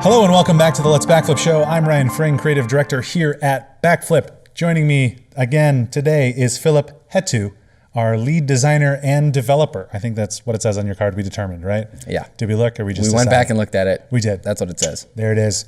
Hello and welcome back to the Let's Backflip show. I'm Ryan Fring, creative director here at Backflip. Joining me again today is Philip Hetu, our lead designer and developer. I think that's what it says on your card. We determined, right? Yeah. Did we look or we just We went back and looked at it. We did. That's what it says. There it is.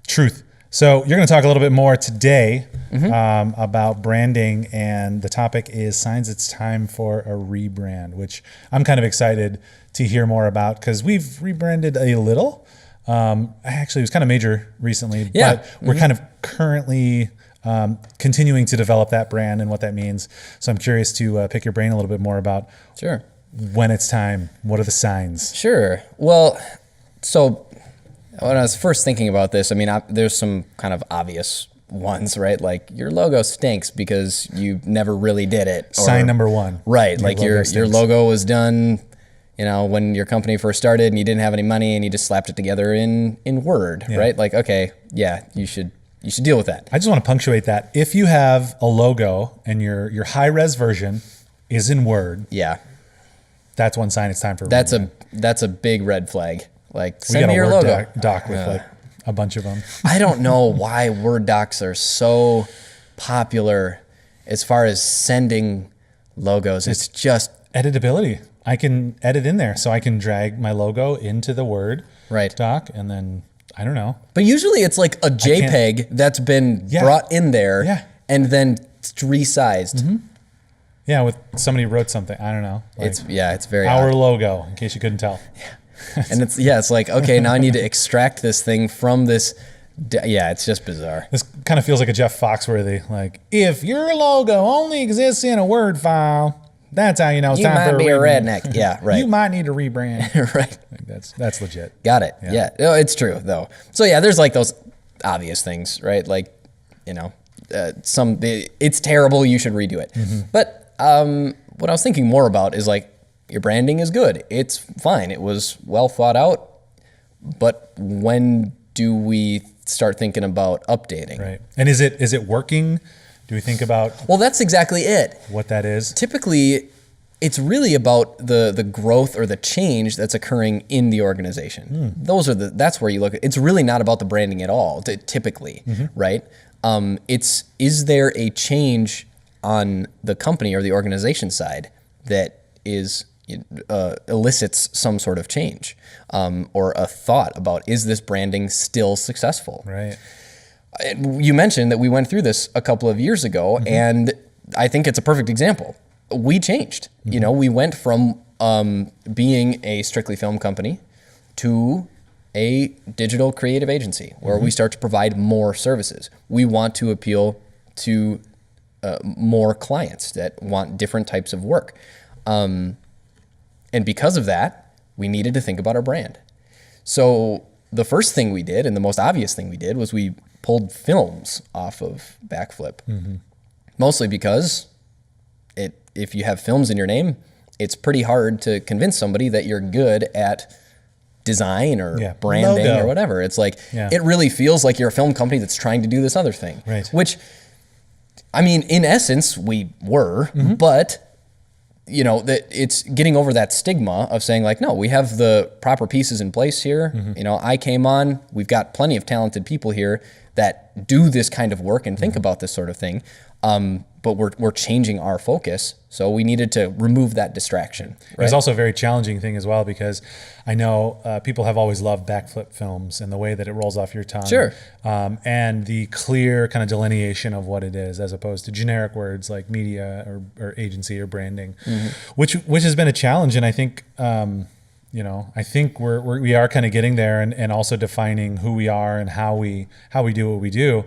Truth. So you're going to talk a little bit more today about branding, and the topic is signs it's time for a rebrand, which I'm kind of excited to hear more about because we've rebranded a little. Actually, it was kind of major recently, but we're kind of currently continuing to develop that brand and what that means. So I'm curious to pick your brain a little bit more about when it's time. What are the signs? Sure. Well, so when I was first thinking about this, I mean, there's some kind of obvious ones, right? Like your logo stinks because you never really did it. Sign number one. Right. Like your logo was done, you know, when your company first started and you didn't have any money and you just slapped it together in Word, right? Like, okay, yeah, you should deal with that. I just want to punctuate that. If you have a logo and your high-res version is in Word, that's one sign it's time for rebrand. That's a big red flag. Like, We send got me a your Word logo. doc with like a bunch of them. I don't know why Word docs are so popular as far as sending logos. It's just editability. I can edit in there, so I can drag my logo into the Word doc, and then I don't know. But usually it's like a JPEG that's been brought in there and then resized. Yeah, with somebody wrote something. I don't know. Like it's very our odd. logo, in case you couldn't tell. And it's like, okay, now I need to extract this thing from this. It's just bizarre. This kind of feels like a Jeff Foxworthy. Like, if your logo only exists in a Word file, that's how you know it's time for a rebrand. You might be a redneck. Yeah, right. You might need to rebrand. Right. Like that's legit. Got it. Yeah. No, it's true though. So yeah, there's like those obvious things, right? Like, you know, it's terrible. You should redo it. But what I was thinking more about is like, your branding is good. It's fine. It was well thought out. But when do we start thinking about updating? Right. And is it working? Do we think about? Well, that's exactly it. What that is? Typically, it's really about the growth or the change that's occurring in the organization. That's where you look. It's really not about the branding at all. Typically, right? Is there a change on the company or the organization side that elicits some sort of change or a thought about, is this branding still successful? Right. You mentioned that we went through this a couple of years ago, and I think it's a perfect example. We changed. You know, we went from being a strictly film company to a digital creative agency where we start to provide more services. We want to appeal to more clients that want different types of work. And because of that, we needed to think about our brand. So the first thing we did, and the most obvious thing we did, was we pulled films off of Backflip. Mostly because if you have films in your name, it's pretty hard to convince somebody that you're good at design or branding or whatever. It's like, it really feels like you're a film company that's trying to do this other thing. Right. Which, I mean, in essence, we were, but you know, that it's getting over that stigma of saying like, no, we have the proper pieces in place here. You know, I came on, we've got plenty of talented people here that do this kind of work and think about this sort of thing. But we're changing our focus. So we needed to remove that distraction. Right? It was also a very challenging thing as well, because I know people have always loved Backflip films and the way that it rolls off your tongue. Sure. And the clear kind of delineation of what it is, as opposed to generic words like media or agency or branding, which has been a challenge. And I think, you know, I think we are kind of getting there and also defining who we are and how we do what we do.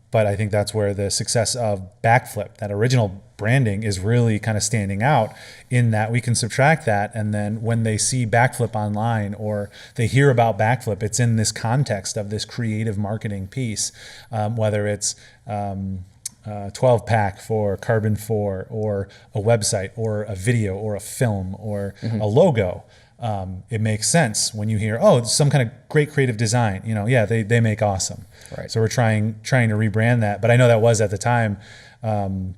But I think that's where the success of Backflip, that original branding, is really kind of standing out, in that we can subtract that. And then when they see Backflip online or they hear about Backflip, it's in this context of this creative marketing piece, whether it's 12-pack for Carbon 4 or a website or a video or a film or a logo. It makes sense when you hear, oh, it's some kind of great creative design. You know, they make awesome. Right. So we're trying to rebrand that. But I know that was at the time,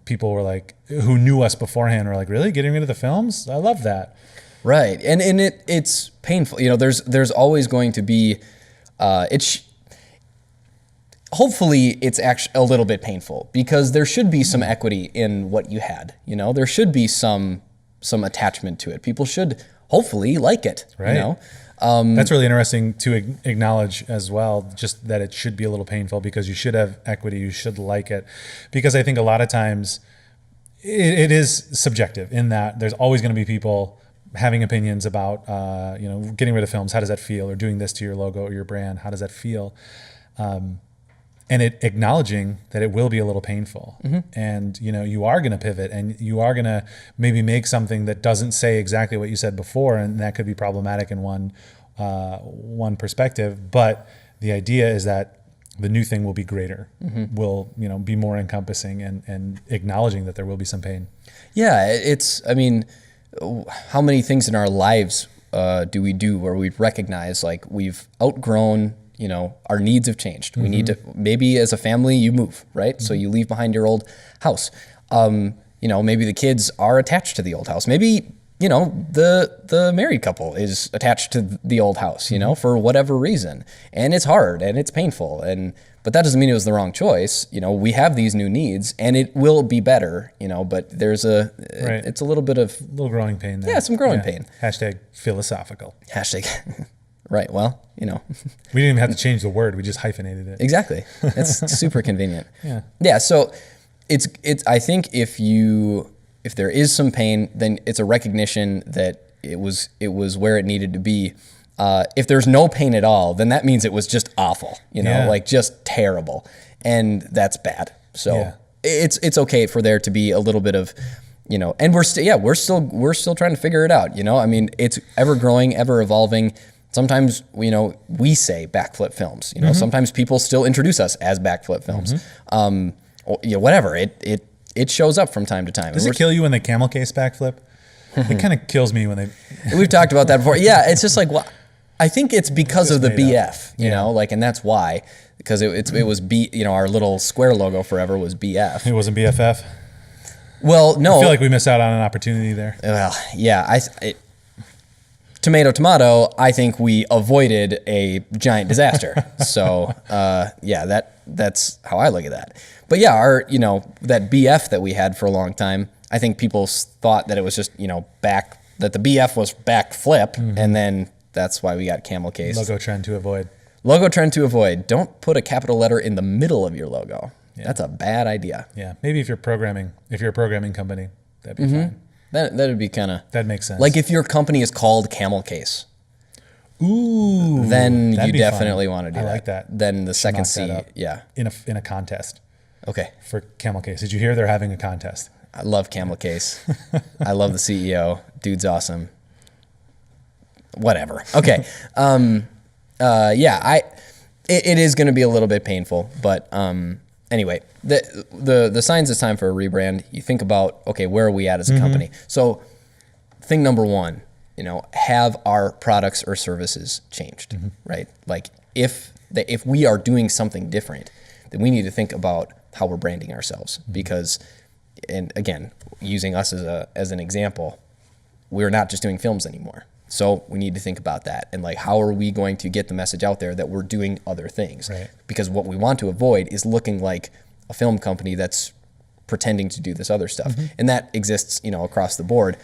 people were like, who knew us beforehand, were like, really, getting rid of the films? I love that. Right, and it's painful. You know, there's always going to be Hopefully it's actually a little bit painful, because there should be some equity in what you had. You know, there should be some attachment to it. People should hopefully like it. Right. You know, that's really interesting to acknowledge as well, just that it should be a little painful, because you should have equity, you should like it. Because I think a lot of times it is subjective in that there's always going to be people having opinions about, getting rid of films. How does that feel? Or doing this to your logo or your brand. How does that feel? And acknowledging that it will be a little painful, and you are going to pivot, and you are going to maybe make something that doesn't say exactly what you said before, and that could be problematic in one perspective. But the idea is that the new thing will be greater, will be more encompassing, and acknowledging that there will be some pain. Yeah, I mean, how many things in our lives do we do where we recognize like we've outgrown. Our needs have changed. We need to, maybe as a family, you move, right? So you leave behind your old house. Maybe the kids are attached to the old house. Maybe, the married couple is attached to the old house, for whatever reason. And it's hard and it's painful. But that doesn't mean it was the wrong choice. We have these new needs and it will be better, but there's it's a little bit of... A little growing pain there. Yeah, some growing pain. Hashtag philosophical. Hashtag... Right. Well, we didn't even have to change the word. We just hyphenated it. Exactly. It's super convenient. Yeah. Yeah. So it's, I think if there is some pain, then it's a recognition that it was where it needed to be. If there's no pain at all, then that means it was just awful, like just terrible. And that's bad. So it's okay for there to be a little bit of, and we're still trying to figure it out. I mean, it's ever growing, ever evolving. Sometimes, we say Backflip Films. Sometimes people still introduce us as Backflip Films. Whatever. It shows up from time to time. Does it kill you when they camel case backflip? It kind of kills me when they... We've talked about that before. Yeah, it's just like, I think it's because of the BF, and that's why. Because it was our little square logo forever was BF. It wasn't BFF? Well, no. I feel like we missed out on an opportunity there. Well, yeah. Tomato, I think we avoided a giant disaster. So, that's how I look at that. But yeah, that BF that we had for a long time, I think people thought that it was just, that the BF was backflip, and then that's why we got camel case. Logo trend to avoid. Logo trend to avoid. Don't put a capital letter in the middle of your logo. Yeah. That's a bad idea. Yeah, maybe if you're a programming company, that'd be fine. That would be kind of... That makes sense. Like if your company is called Camel Case. Ooh. Then you definitely want to do that. I like that. Then the second C, yeah. In a contest. Okay. For Camel Case. Did you hear they're having a contest? I love Camel Case. I love the CEO. Dude's awesome. Whatever. Okay. It is going to be a little bit painful, but... Anyway, the signs it's time for a rebrand. You think about, okay, where are we at as a company? So thing number one, have our products or services changed, right? Like if we are doing something different, then we need to think about how we're branding ourselves because, and again, using us as an example, we're not just doing films anymore. So we need to think about that and like how are we going to get the message out there that we're doing other things? Right. Because what we want to avoid is looking like a film company that's pretending to do this other stuff, and that exists, across the board.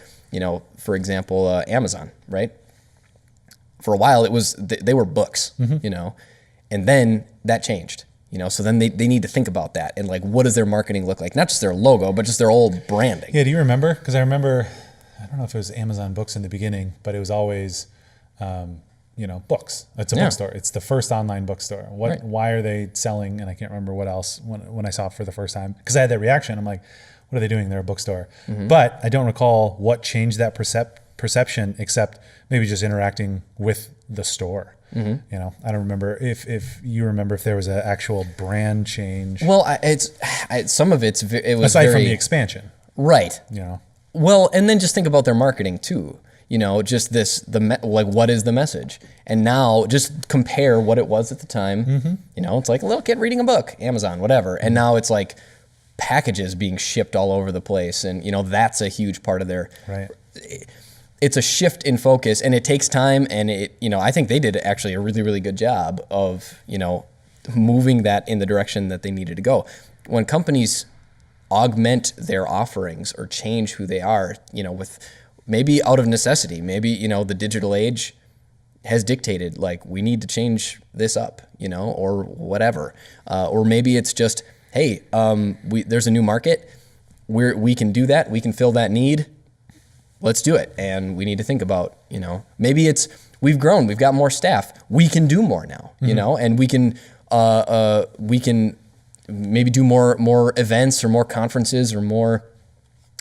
For example, Amazon, right? For a while, it was they were books, and then that changed. So then they need to think about that and like what does their marketing look like? Not just their logo, but just their old branding. Yeah. Do you remember? Because I remember. I don't know if it was Amazon Books in the beginning, but it was always, books. It's a bookstore. It's the first online bookstore. Why are they selling? And I can't remember what else when I saw it for the first time because I had that reaction. I'm like, what are they doing? They're a bookstore. But I don't recall what changed that perception except maybe just interacting with the store. I don't remember if you remember if there was an actual brand change. Well, some of it was aside from the expansion, right? Well, and then just think about their marketing too. Just what is the message? And now just compare what it was at the time. It's like a little kid reading a book, Amazon, whatever. And now it's like packages being shipped all over the place, and that's a huge part of their. Right. it's a shift in focus, and it takes time. And I think they did actually a really, really good job of, moving that in the direction that they needed to go. When companies augment their offerings or change who they are, with maybe out of necessity, maybe, the digital age has dictated, like, we need to change this up, or whatever. Or maybe it's just, hey, there's a new market. We can do that. We can fill that need. Let's do it. And we need to think about, maybe it's, we've grown, we've got more staff. We can do more now, and we can maybe do more events or more conferences or more,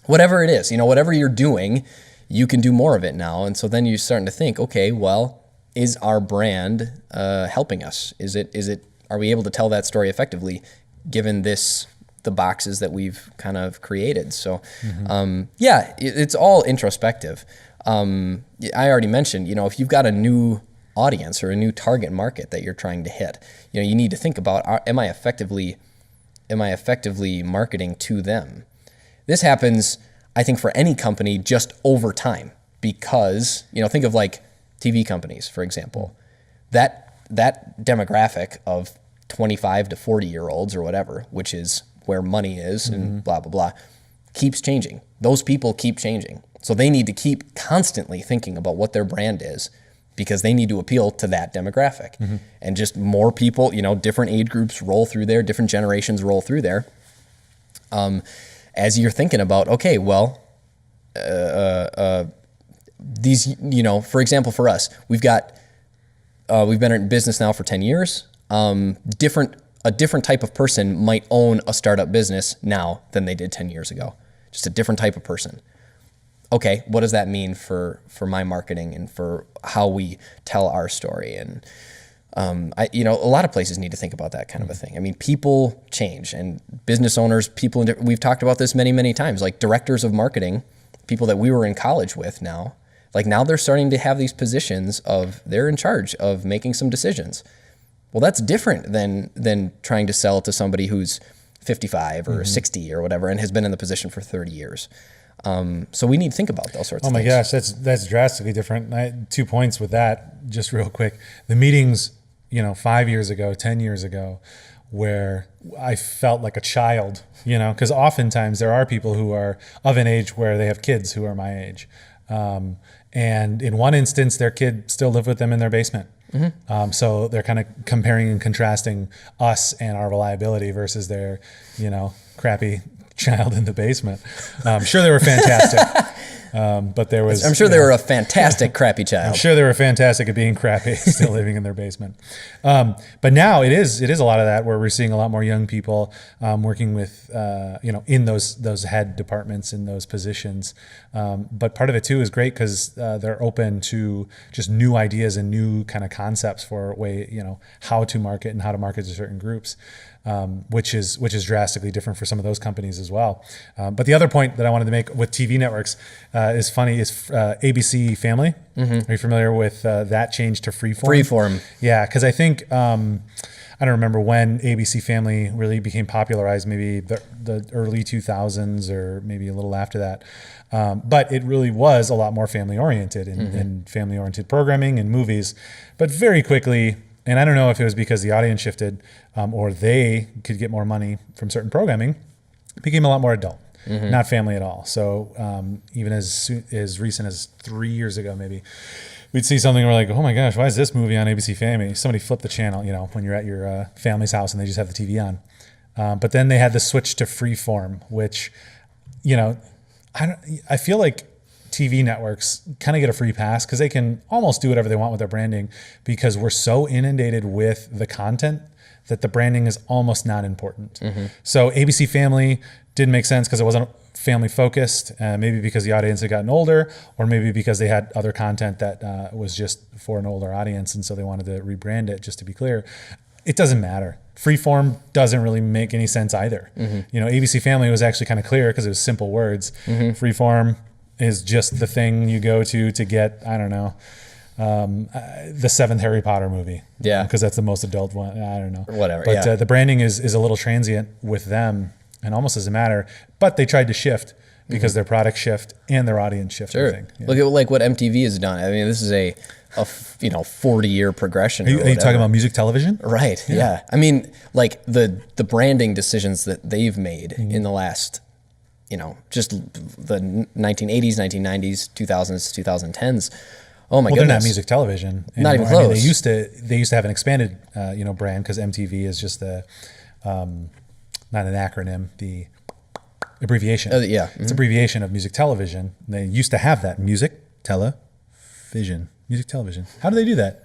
whatever it is, whatever you're doing, you can do more of it now. And so then you're starting to think, okay, well, is our brand helping us? Are we able to tell that story effectively given the boxes that we've kind of created? So, it's all introspective. I already mentioned, if you've got a new audience or a new target market that you're trying to hit, you need to think about, am I effectively marketing to them? This happens, I think, for any company just over time, because, think of like TV companies, for example, that demographic of 25 to 40-year-olds or whatever, which is where money is and blah, blah, blah, keeps changing. Those people keep changing. So they need to keep constantly thinking about what their brand is, because they need to appeal to that demographic. And just more people, different age groups roll through there, different generations roll through there. As you're thinking about, okay, well, these, for example, for us, we've been in business now for 10 years. A different type of person might own a startup business now than they did 10 years ago. Just a different type of person. Okay, what does that mean for my marketing and for how we tell our story? And a lot of places need to think about that kind of a thing. I mean, people change, and business owners, we've talked about this many, many times, like directors of marketing, people that we were in college with now, like now they're starting to have these positions of they're in charge of making some decisions. Well, that's different than trying to sell to somebody who's 55 or 60 or whatever and has been in the position for 30 years. So we need to think about those sorts of things. Oh my gosh, that's drastically different. 2 points with that, just real quick. The meetings, 5 years ago, 10 years ago, where I felt like a child, because oftentimes there are people who are of an age where they have kids who are my age. And in one instance, their kid still lived with them in their basement. So they're kind of comparing and contrasting us and our reliability versus their, crappy child in the basement. I'm sure they were fantastic. But there was, I'm sure they were a fantastic crappy child. I'm sure they were fantastic at being crappy, still living in their basement. But now it is a lot of that, where we're seeing a lot more young people working with, in those head departments, in those positions. But part of it too is great because they're open to just new ideas and new kind of concepts for how to market and how to market to certain groups. Which is drastically different for some of those companies as well. But the other point that I wanted to make with TV networks is funny is ABC Family. Are you familiar with that change to Freeform? Freeform. Yeah, because I think I don't remember when ABC Family really became popularized. Maybe the early 2000s or maybe a little after that. But it really was a lot more family oriented and family oriented programming and movies. But very quickly. And I don't know if it was because the audience shifted or they could get more money from certain programming, it became a lot more adult, not family at all. So even as recent as 3 years ago, maybe, we'd see something and we're like, oh my gosh, why is this movie on ABC Family? Somebody flipped the channel, when you're at your family's house and they just have the TV on. But then they had the switch to Freeform, which, I feel like TV networks kind of get a free pass because they can almost do whatever they want with their branding because we're so inundated with the content that the branding is almost not important. So ABC Family didn't make sense because it wasn't family focused, maybe because the audience had gotten older or maybe because they had other content that was just for an older audience and so they wanted to rebrand it. Just to be clear, it doesn't matter. Freeform doesn't really make any sense either. ABC Family was actually kind of clear because it was simple words. Freeform is just the thing you go to get, I don't know, the 7th Harry Potter movie. Yeah. Because that's the most adult one. I don't know. Whatever, But yeah. The branding is a little transient with them and almost doesn't matter. But they tried to shift because their product shift and their audience shift. Sure. I think. Yeah. Look at like what MTV has done. I mean, this is a 40-year progression. Are you talking about music television? Right. Yeah. I mean, like the branding decisions that they've made in the last, just the 1980s, 1990s, 2000s, 2010s. Oh my goodness. They're not music television anymore. Not even close. I mean, they used to have an expanded, brand, because MTV is just the, not an acronym, the abbreviation. It's abbreviation of music television. They used to have that, music television. How do they do that?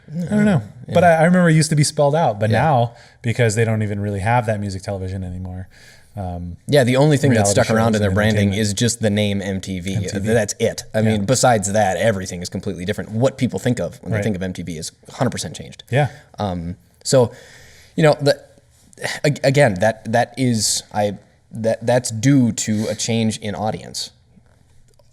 I don't know. Yeah. But I remember it used to be spelled out, but now, because they don't even really have that music television anymore. The only thing that's stuck around in their branding is just the name MTV. That's it. I mean, besides that, everything is completely different. What people think of when they think of MTV is 100% changed. Yeah. Again, that's due to a change in audience.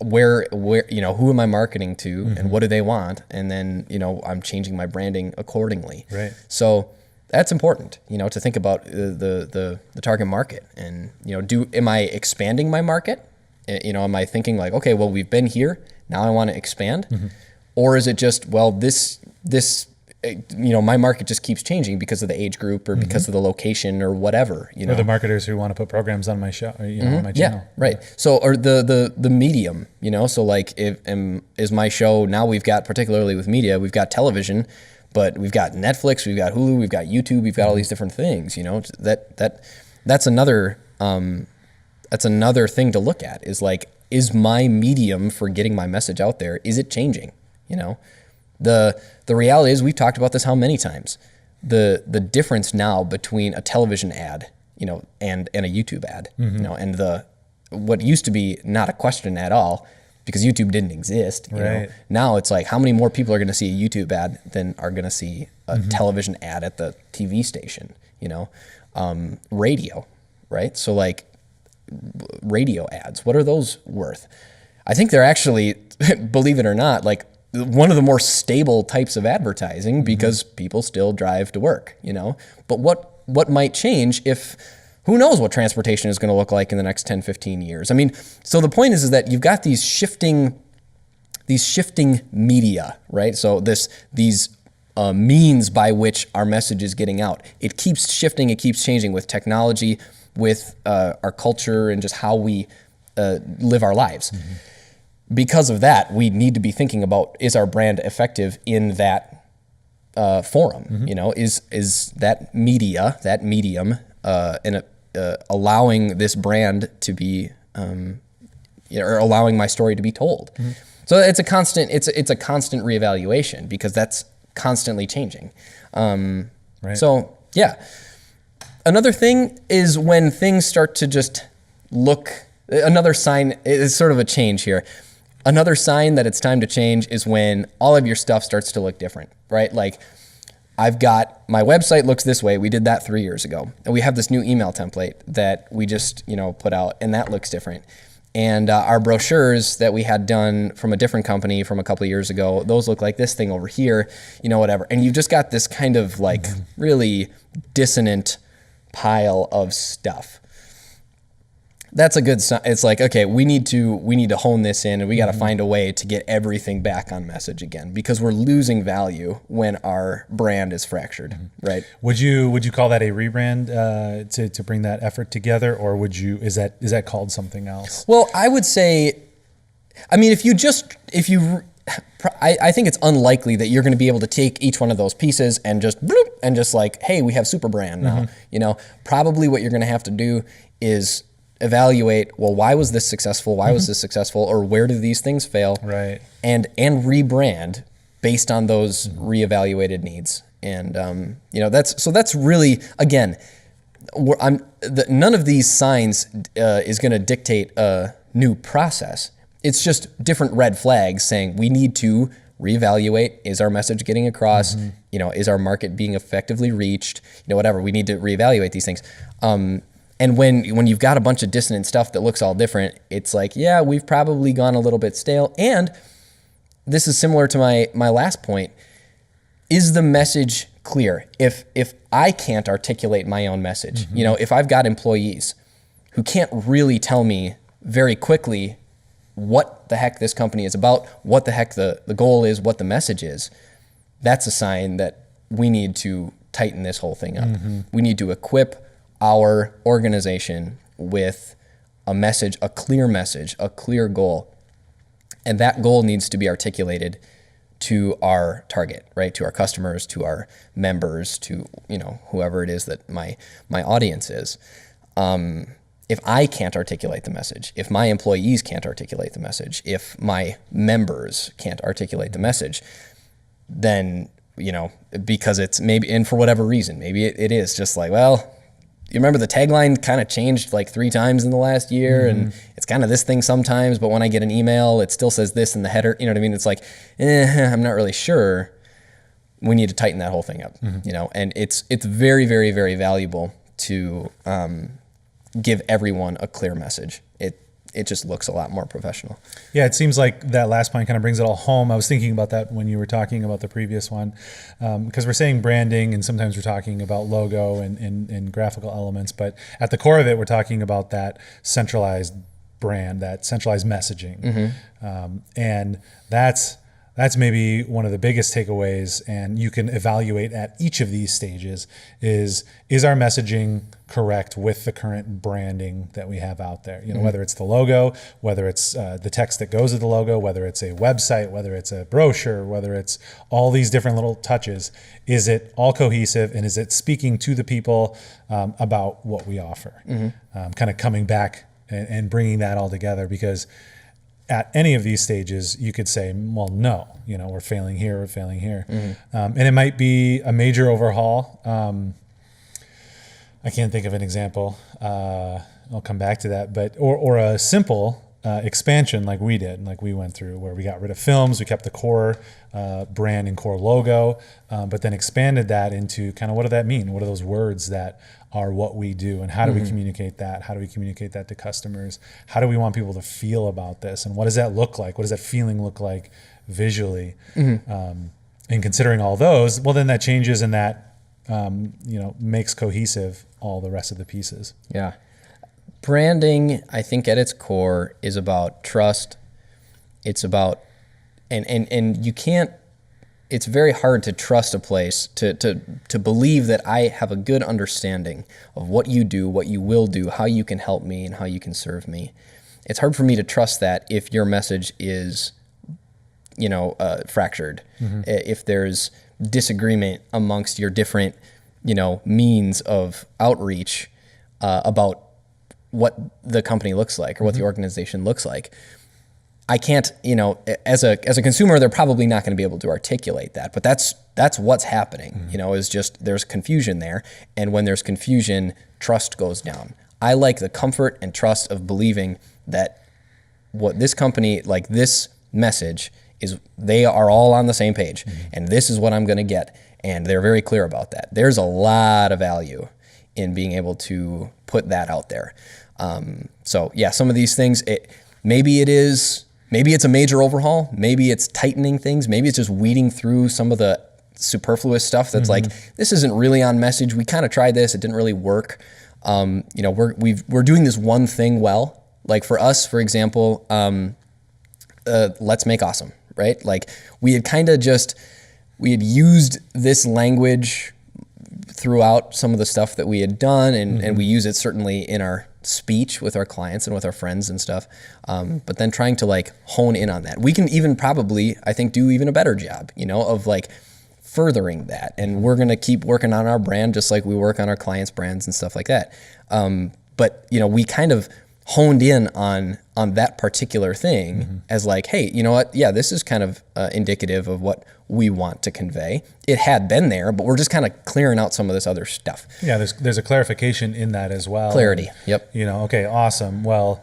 Where who am I marketing to, and what do they want, and then I'm changing my branding accordingly. Right. So that's important, to think about the target market, and am I expanding my market? Am I thinking like, okay, well, we've been here, now I want to expand, or is it just, well, this my market just keeps changing because of the age group or because of the location or whatever, or the marketers who want to put programs on my show, or, on my channel. Yeah, right. So, or the medium, so like is my show, now we've got, particularly with media, we've got television, but we've got Netflix, we've got Hulu, we've got YouTube, we've got all these different things, that's another thing to look at, is like, is my medium for getting my message out there, is it changing? The reality is, we've talked about this how many times, the difference now between a television ad, and a YouTube ad, and what used to be not a question at all, because YouTube didn't exist. Now it's like, how many more people are going to see a YouTube ad than are going to see a television ad at the TV station? Radio, right? So like radio ads, what are those worth? I think they're actually, believe it or not, like one of the more stable types of advertising, because people still drive to work, But what might change if, who knows what transportation is going to look like in the next 10, 15 years? I mean, so the point is that you've got these shifting media, right? So these means by which our message is getting out. It keeps shifting, it keeps changing with technology, with our culture, and just how we live our lives. Because of that, we need to be thinking about, is our brand effective in that forum? Is that media, that medium, allowing this brand to be, or allowing my story to be told? So it's a constant reevaluation, because that's constantly changing. Right. So yeah, another thing is when things start to just look. Another sign is sort of a change here. Another sign that it's time to change is when all of your stuff starts to look different, right? Like, I've got, my website looks this way. We did that 3 years ago. And we have this new email template that we just, put out, and that looks different. And our brochures that we had done from a different company from a couple of years ago, those look like this thing over here, whatever. And you've just got this kind of like really dissonant pile of stuff. That's a good sign. It's like, okay, we need to hone this in, and we got to find a way to get everything back on message again, because we're losing value when our brand is fractured, right? Would you call that a rebrand to bring that effort together, or is that called something else? Well, I would say, I mean, I think it's unlikely that you're going to be able to take each one of those pieces and just like, hey, we have super brand now. Probably what you're going to have to do is evaluate, well, why was this successful? Why was this successful? Or where do these things fail? Right. And rebrand based on those reevaluated needs. And, that's really, again, none of these signs is going to dictate a new process. It's just different red flags saying we need to reevaluate. Is our message getting across? Is our market being effectively reached? Whatever. We need to reevaluate these things. And when you've got a bunch of dissonant stuff that looks all different, it's like, yeah, we've probably gone a little bit stale. And this is similar to my last point. Is the message clear? If I can't articulate my own message, if I've got employees who can't really tell me very quickly what the heck this company is about, what the heck the goal is, what the message is, that's a sign that we need to tighten this whole thing up. We need to equip our organization with a message, a clear goal. And that goal needs to be articulated to our target, right? To our customers, to our members, to, whoever it is that my audience is. If I can't articulate the message, if my employees can't articulate the message, if my members can't articulate the message, then, because it's maybe, and for whatever reason, maybe it is just like, well, you remember the tagline kind of changed like 3 times in the last year, and it's kind of this thing sometimes, but when I get an email, it still says this in the header. You know what I mean? It's like, I'm not really sure. We need to tighten that whole thing up, and it's very, very, very valuable to give everyone a clear message. It just looks a lot more professional. Yeah, it seems like that last point kind of brings it all home. I was thinking about that when you were talking about the previous one, because we're saying branding and sometimes we're talking about logo and graphical elements, but at the core of it, we're talking about that centralized brand, that centralized messaging. And that's maybe one of the biggest takeaways, and you can evaluate at each of these stages is our messaging correct with the current branding that we have out there? Whether it's the logo, whether it's the text that goes with the logo, whether it's a website, whether it's a brochure, whether it's all these different little touches, is it all cohesive, and is it speaking to the people about what we offer? Kind of coming back and bringing that all together, because at any of these stages, you could say, well, no, we're failing here, we're failing here. And it might be a major overhaul. I can't think of an example. I'll come back to that, but or a simple expansion like we did, like we went through, where we got rid of films, we kept the core brand and core logo, but then expanded that into kind of, what does that mean? What are those words that are what we do, and how do we communicate that? How do we communicate that to customers? How do we want people to feel about this? And what does that look like? What does that feeling look like visually? And considering all those, well, then that changes, and that makes cohesive all the rest of the pieces. Yeah. Branding, I think at its core, is about trust. It's about, and you can't, it's very hard to trust a place, to believe that I have a good understanding of what you do, what you will do, how you can help me, and how you can serve me. It's hard for me to trust that if your message is, fractured, if there's disagreement amongst your different, means of outreach about what the company looks like or what the organization looks like. I can't, as a consumer, they're probably not going to be able to articulate that, but that's what's happening, is just there's confusion there. And when there's confusion, trust goes down. I like the comfort and trust of believing that what this company, like this message, is they are all on the same page, and this is what I'm going to get. And they're very clear about that. There's a lot of value in being able to put that out there. So yeah, some of these things, maybe it's a major overhaul. Maybe it's tightening things. Maybe it's just weeding through some of the superfluous stuff that's like, this isn't really on message. We kind of tried this. It didn't really work. We're doing this one thing well. Like for us, for example, let's make awesome, right? Like we had used this language throughout some of the stuff that we had done, and we use it certainly in our speech with our clients and with our friends and stuff. But then trying to like hone in on that. We can even probably, I think, do even a better job, of like furthering that. And we're going to keep working on our brand just like we work on our clients' brands and stuff like that. But we kind of honed in on that particular thing as like, hey, you know what? Yeah, this is kind of indicative of what we want to convey. It had been there, but we're just kind of clearing out some of this other stuff. Yeah, there's a clarification in that as well. Clarity. Yep. Okay, awesome. Well,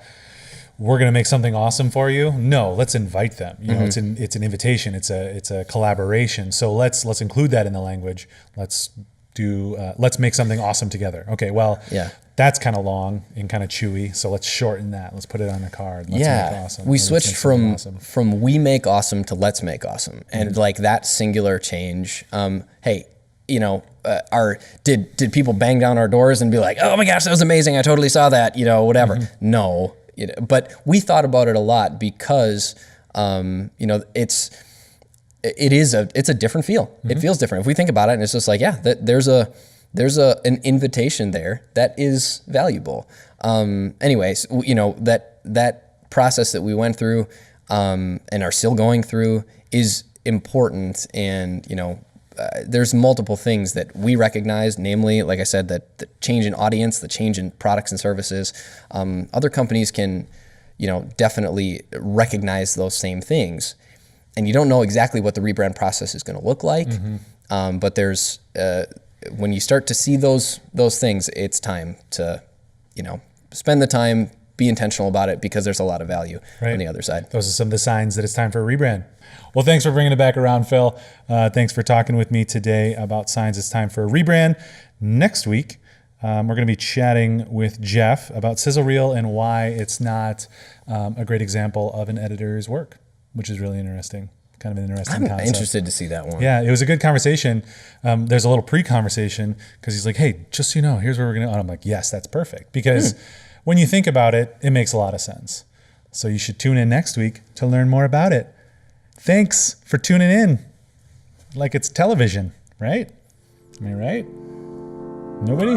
we're going to make something awesome for you. No, let's invite them. It's an invitation. It's a collaboration. So let's include that in the language. Let's make something awesome together. Okay, well, yeah. That's kind of long and kind of chewy, so let's shorten that. Let's put it on a card. Let's make awesome. We switched from we make awesome to let's make awesome, and like that singular change. Hey, did people bang down our doors and be like, oh my gosh, that was amazing, I totally saw that, whatever. No, but we thought about it a lot because, it's a different feel. It feels different. If we think about it, and it's just like, there's an invitation there that is valuable. Anyways, that process that we went through, and are still going through is important. And, there's multiple things that we recognize, namely, like I said, that the change in audience, the change in products and services. Other companies can, definitely recognize those same things. And you don't know exactly what the rebrand process is going to look like. But there's, when you start to see those things, it's time to, spend the time, be intentional about it, because there's a lot of value on the other side. Those are some of the signs that it's time for a rebrand. Well, thanks for bringing it back around, Phil. Thanks for talking with me today about signs it's time for a rebrand. Next week, we're going to be chatting with Jeff about sizzle reel and why it's not a great example of an editor's work, which is really interesting. Kind of an interesting concept. I'm interested to see that one. Yeah, it was a good conversation. There's a little pre-conversation because he's like, hey, just so you know, here's where we're going to... And I'm like, yes, that's perfect. Because when you think about it, it makes a lot of sense. So you should tune in next week to learn more about it. Thanks for tuning in. Like it's television, right? Am I right? Nobody?